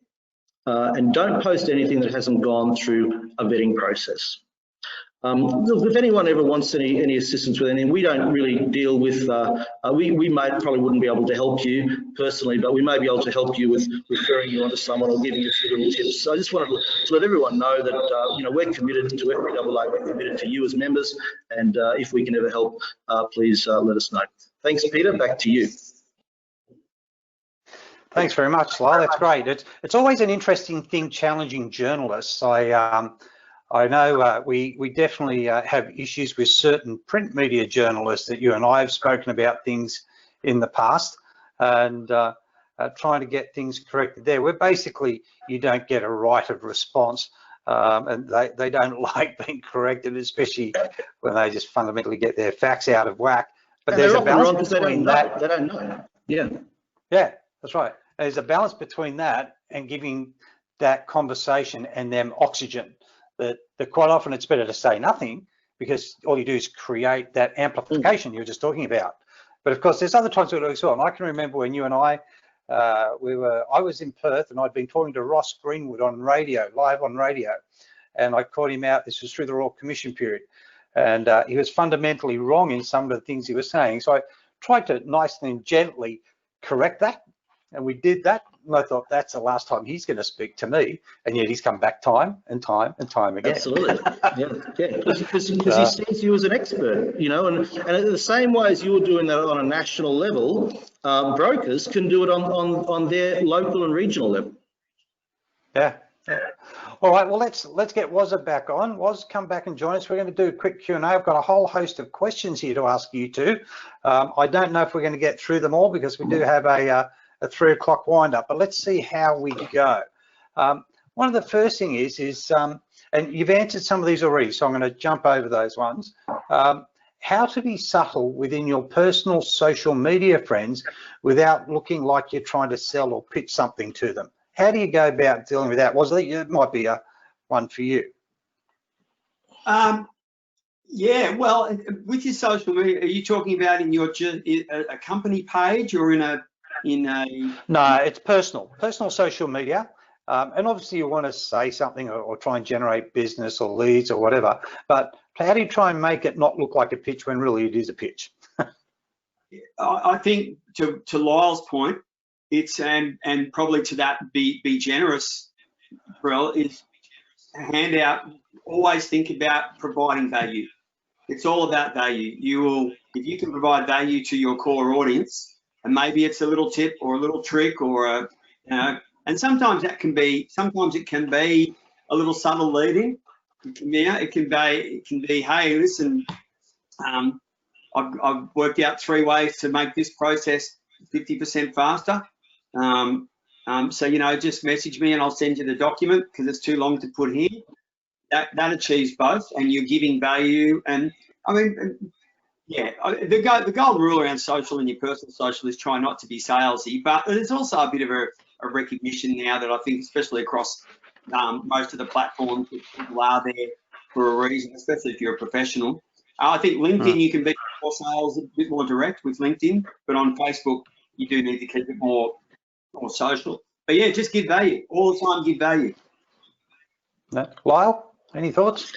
and don't post anything that hasn't gone through a vetting process. If anyone ever wants any assistance with anything, we don't really deal with, we probably wouldn't be able to help you personally, but we may be able to help you with referring you on to someone or giving you a few little tips. So I just wanted to let everyone know that we're committed to FBAA, we're committed to you as members, and if we can ever help, please let us know. Thanks, Peter, back to you. Thanks very much, Lyall. That's great. It's always an interesting thing challenging journalists. I know we definitely have issues with certain print media journalists that you and I have spoken about things in the past, and trying to get things corrected there, where basically you don't get a right of response and they don't like being corrected, especially when they just fundamentally get their facts out of whack. But and there's a balance between that. They don't know. Yeah. Yeah, that's right. There's a balance between that and giving that conversation and them oxygen. That quite often it's better to say nothing, because all you do is create that amplification you were just talking about. But of course, there's other times we do as well. And I can remember when you and I was in Perth, and I'd been talking to Ross Greenwood on radio, live on radio, and I caught him out. This was through the Royal Commission period, and he was fundamentally wrong in some of the things he was saying. So I tried to nicely and gently correct that, and we did that. And I thought, that's the last time he's going to speak to me, and yet he's come back time and time and time again. Absolutely, yeah, because he sees you as an expert, you know, and the same way as you're doing that on a national level, brokers can do it on their local and regional level. Yeah. All right, well, let's get Wazza back on. Wazza, come back and join us. We're going to do a quick Q&A. I've got a whole host of questions here to ask you two. I don't know if we're going to get through them all, because we do have a 3 o'clock wind up, but let's see how we go. One of the first thing is and you've answered some of these already, so I'm going to jump over those ones. How to be subtle within your personal social media friends without looking like you're trying to sell or pitch something to them. How do you go about dealing with that? It might be one for you. Yeah, well, with your social media, are you talking about in your a company page or in a? No, it's personal social media, and obviously you want to say something or try and generate business or leads or whatever, but how do you try and make it not look like a pitch when really it is a pitch? I think to Lyall's point, it's and probably to that be generous, Brel, is hand out, always think about providing value. It's all about value. If you can provide value to your core audience, and maybe it's a little tip or a little trick or and sometimes it can be a little subtle leading. It can be, hey, listen, I've worked out 3 ways to make this process 50% faster. So just message me and I'll send you the document because it's too long to put here. That achieves both, and you're giving value. And I mean, yeah, the golden rule around social and your personal social is try not to be salesy, but there's also a bit of a recognition now that I think, especially across most of the platforms, that people are there for a reason, especially if you're a professional. I think LinkedIn, you can be more sales, a bit more direct with LinkedIn, but on Facebook, you do need to keep it more social. But yeah, just give value all the time. Give value. Lyall, any thoughts?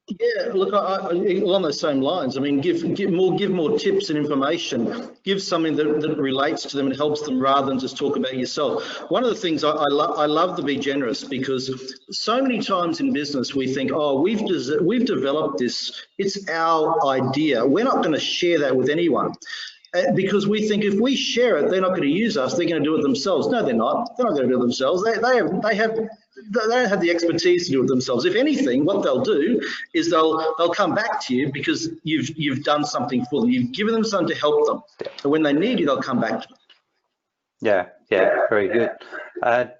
Yeah, look, along those same lines. I mean, give more tips and information. Give something that relates to them and helps them, rather than just talk about yourself. One of the things I love to be generous, because so many times in business we think, oh, we've developed this. It's our idea. We're not going to share that with anyone. Because we think if we share it, they're not going to use us. They're going to do it themselves. No, they're not. They're not going to do it themselves. They don't have the expertise to do it themselves. If anything, what they'll do is they'll come back to you because you've done something for them. You've given them something to help them. And when they need you, they'll come back to you. Yeah, very good. And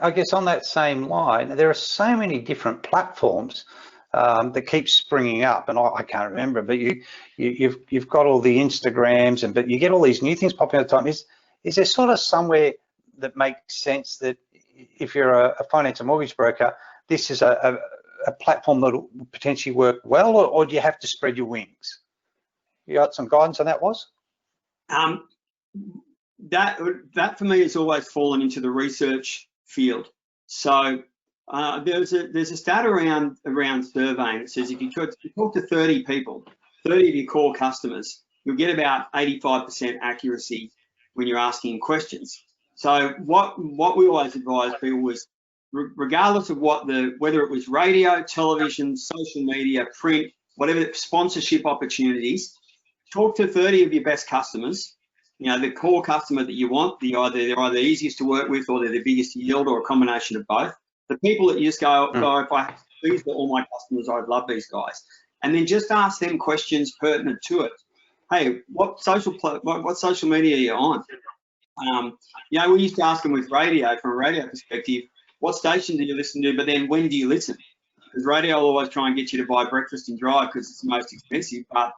I guess on that same line, there are so many different platforms that keep springing up, and I can't remember, but you've got all the Instagrams, but you get all these new things popping at the time. Is there sort of somewhere that makes sense that if you're a finance and mortgage broker, this is a platform that will potentially work well, or do you have to spread your wings? You got some guidance on that, Was? That for me has always fallen into the research field. So there's a stat around surveying that says if you talk to 30 people, 30 of your core customers, you'll get about 85% accuracy when you're asking questions. So what we always advise people was, regardless of whether it was radio, television, social media, print, whatever sponsorship opportunities, talk to 30 of your best customers. The core customer that you want, they're either easiest to work with, or they're the biggest yield, or a combination of both. The people that you just go, if I have these were all my customers, I'd love these guys. And then just ask them questions pertinent to it. Hey, what social media are you on? We used to ask them with radio, from a radio perspective, what station do you listen to, but then when do you listen? Because radio will always try and get you to buy breakfast and drive because it's the most expensive, but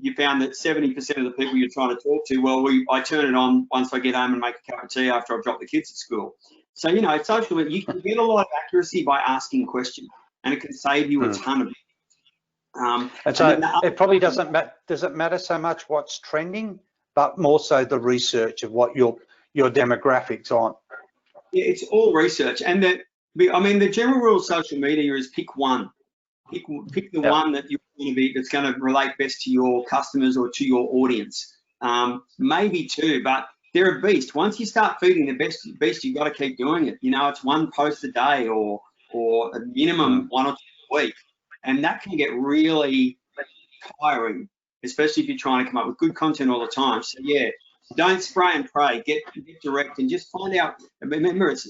you found that 70% of the people you're trying to talk to, well, I turn it on once I get home and make a cup of tea after I've dropped the kids at school. So, you know, social media, you can get a lot of accuracy by asking questions, and it can save you a ton of and so it probably doesn't matter so much what's trending, but more so the research of what your demographics on. Yeah, it's all research, and the general rule of social media is pick one. Pick the one that you're going to be that's going to relate best to your customers or to your audience. Maybe two, but they're a beast. Once you start feeding the beast, you've got to keep doing it. You know, it's one post a day or a minimum 1 or 2 a week, and that can get really tiring, especially if you're trying to come up with good content all the time. So yeah, don't spray and pray. Get direct and just find out. Remember, it's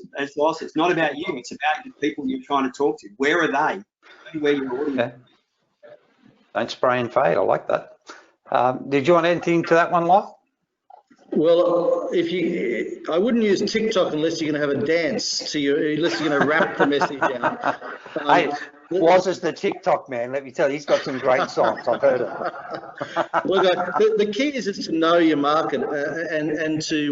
not about you. It's about the people you're trying to talk to. Where are they? Where your audience? Yeah. Don't spray and fade. I like that. Did you want anything to that one, Lyall? Well, I wouldn't use TikTok unless you're going to have a dance unless you're going to wrap the message down. Hey, Wazza's the TikTok man. Let me tell you, he's got some great songs. I've heard of them. Well, the key is to know your market and to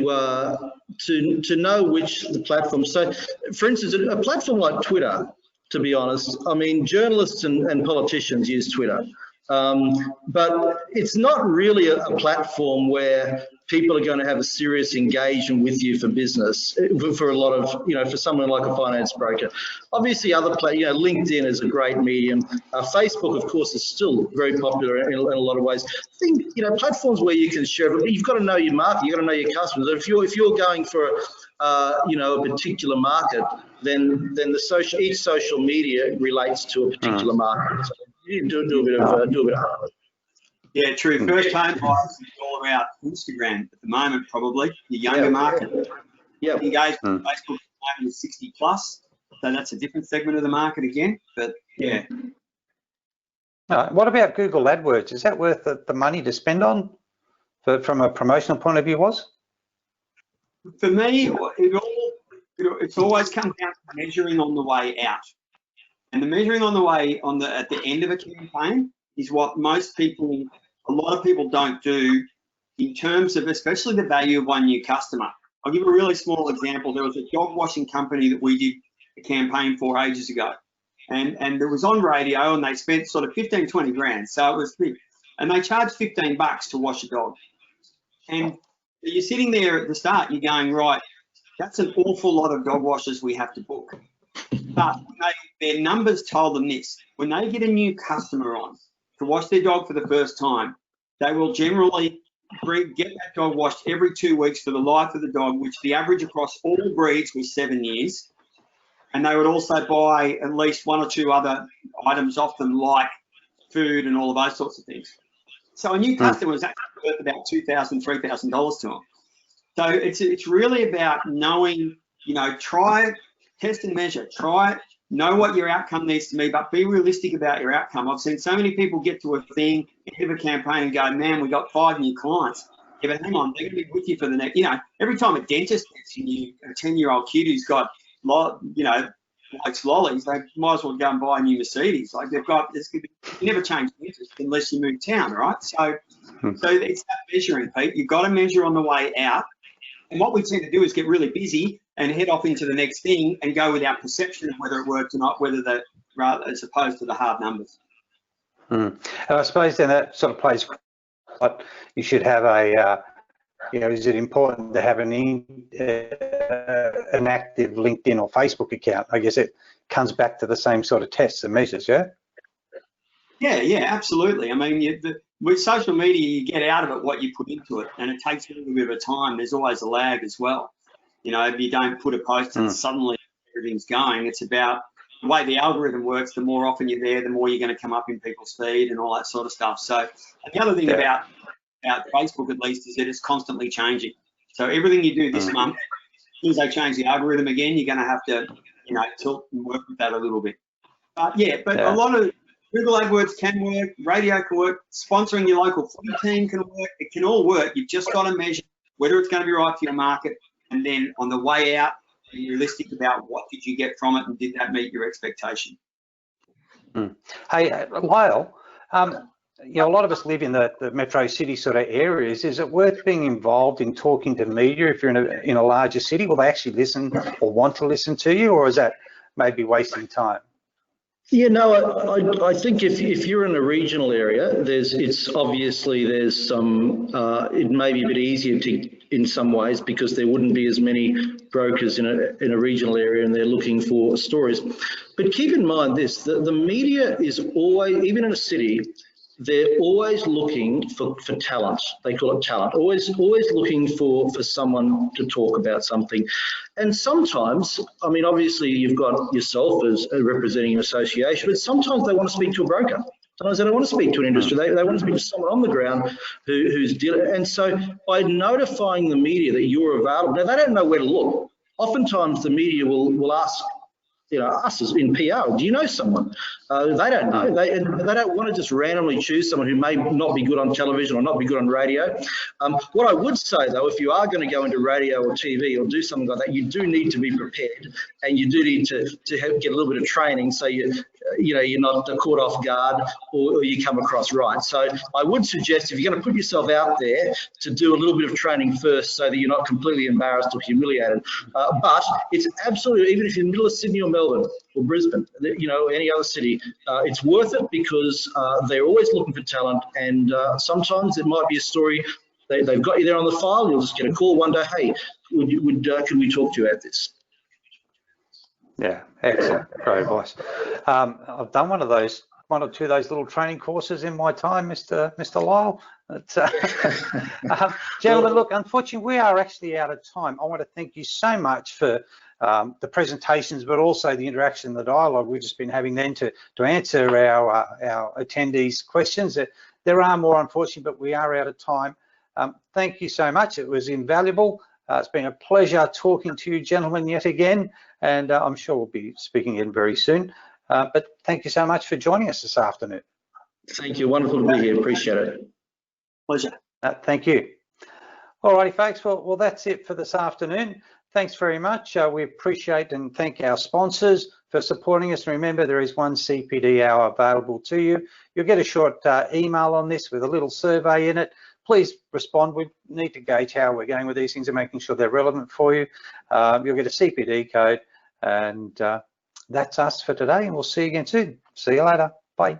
know which the platform. So, for instance, a platform like Twitter, to be honest, I mean, journalists and politicians use Twitter. But it's not really a platform where people are going to have a serious engagement with you for business, for a lot of, you know, for someone like a finance broker. Obviously, LinkedIn is a great medium. Facebook, of course, is still very popular in a lot of ways. I think, you know, platforms where you can share, you've got to know your market, you've got to know your customers. If you're going for, you know, a particular market, then each social media relates to a particular market. So you do a bit of hard. Yeah, true. First time buyers is all about Instagram at the moment, probably the younger market. Yeah. Engagement on Facebook is 60 plus, so that's a different segment of the market again. But yeah. What about Google AdWords? Is that worth the money to spend on, from a promotional point of view? For me, it's always come down to measuring on the way out, and the measuring on the way at the end of a campaign is what a lot of people don't do in terms of especially the value of one new customer. I'll give a really small example. There was a dog washing company that we did a campaign for ages ago, and it was on radio, and they spent sort of 15, 20 grand. So it was big, and they charged $15 to wash a dog. And you're sitting there at the start, you're going, right, that's an awful lot of dog washers we have to book. But their numbers told them this: when they get a new customer on to wash their dog for the first time, they will generally get that dog washed every 2 weeks for the life of the dog, which the average across all breeds was 7 years. And they would also buy at least 1 or 2 other items off them, like food and all of those sorts of things. So a new customer was actually worth about $2,000, $3,000 to them. So it's really about knowing, you know, try it, test and measure, try it, know what your outcome needs to be, but be realistic about your outcome. I've seen so many people get to a thing, end of a campaign, and go, man, we got 5 new clients. Yeah, but hang on, they're going to be with you for the next, you know, every time a dentist gets you a 10-year-old kid who's got, you know, likes lollies, they might as well go and buy a new Mercedes. Like you never change dentist unless you move town, right? So it's that measuring, Pete. You've got to measure on the way out. And what we tend to do is get really busy and head off into the next thing and go with our perception of whether it worked or not, rather as opposed to the hard numbers. And I suppose then that sort of plays. You should have a, you know, is it important to have an active LinkedIn or Facebook account? I guess it comes back to the same sort of tests and measures, yeah? Yeah, absolutely. I mean, with social media, you get out of it what you put into it, and it takes a little bit of time. There's always a lag as well. You know, if you don't put a post and suddenly everything's going, it's about the way the algorithm works. The more often you're there, the more you're going to come up in people's feed and all that sort of stuff. So and the other thing about Facebook, at least, is that it's constantly changing. So everything you do this month, as soon as they change the algorithm again, you're going to have to, you know, tilt and work with that a little bit. But a lot of Google AdWords can work, radio can work, sponsoring your local footy team can work. It can all work. You've just got to measure whether it's going to be right for your market, and then on the way out, be realistic about what did you get from it and did that meet your expectation. Hey, Lyall, you know, a lot of us live in the metro city sort of areas. Is it worth being involved in talking to media if you're in a larger city? Will they actually listen or want to listen to you, or is that maybe wasting time? Yeah, no, I think if you're in a regional area, it's obviously there's some, it may be a bit easier in some ways because there wouldn't be as many brokers in a regional area and they're looking for stories. But keep in mind this, the media is always, even in a city, they're always looking for talent. They call it talent. Always looking for someone to talk about something. And sometimes, I mean, obviously you've got yourself as representing an association, but sometimes they want to speak to a broker. Sometimes they don't want to speak to an industry. They want to speak to someone on the ground who's dealing. And so by notifying the media that you're available, now they don't know where to look. Oftentimes the media will ask, you know, us as in PR, do you know someone? They don't know. They don't want to just randomly choose someone who may not be good on television or not be good on radio. What I would say, though, if you are going to go into radio or TV or do something like that, you do need to be prepared, and you do need to get a little bit of training so you're not caught off guard or you come across right. So I would suggest if you're going to put yourself out there to do a little bit of training first so that you're not completely embarrassed or humiliated. But it's absolutely, even if you're in the middle of Sydney or Melbourne or Brisbane, you know, any other city, it's worth it because they're always looking for talent, and sometimes it might be a story they've got you there on the file. You'll just get a call one day, hey, can we talk to you about this? Yeah, excellent, great advice. I've done one or two of those little training courses in my time, Mr. Lyall. Gentlemen, look, unfortunately, we are actually out of time. I want to thank you so much for the presentations, but also the interaction, the dialogue we've just been having then to answer our attendees' questions. There are more, unfortunately, but we are out of time. Thank you so much. It was invaluable. It's been a pleasure talking to you, gentlemen, yet again, and I'm sure we'll be speaking again very soon. But thank you so much for joining us this afternoon. Thank you. Wonderful to be here. Appreciate it. Pleasure. Thank you. All righty, folks. Well, that's it for this afternoon. Thanks very much. We appreciate and thank our sponsors for supporting us. And remember, there is one CPD hour available to you. You'll get a short email on this with a little survey in it. Please respond. We need to gauge how we're going with these things and making sure they're relevant for you. You'll get a CPD code, and that's us for today, and we'll see you again soon. See you later. Bye.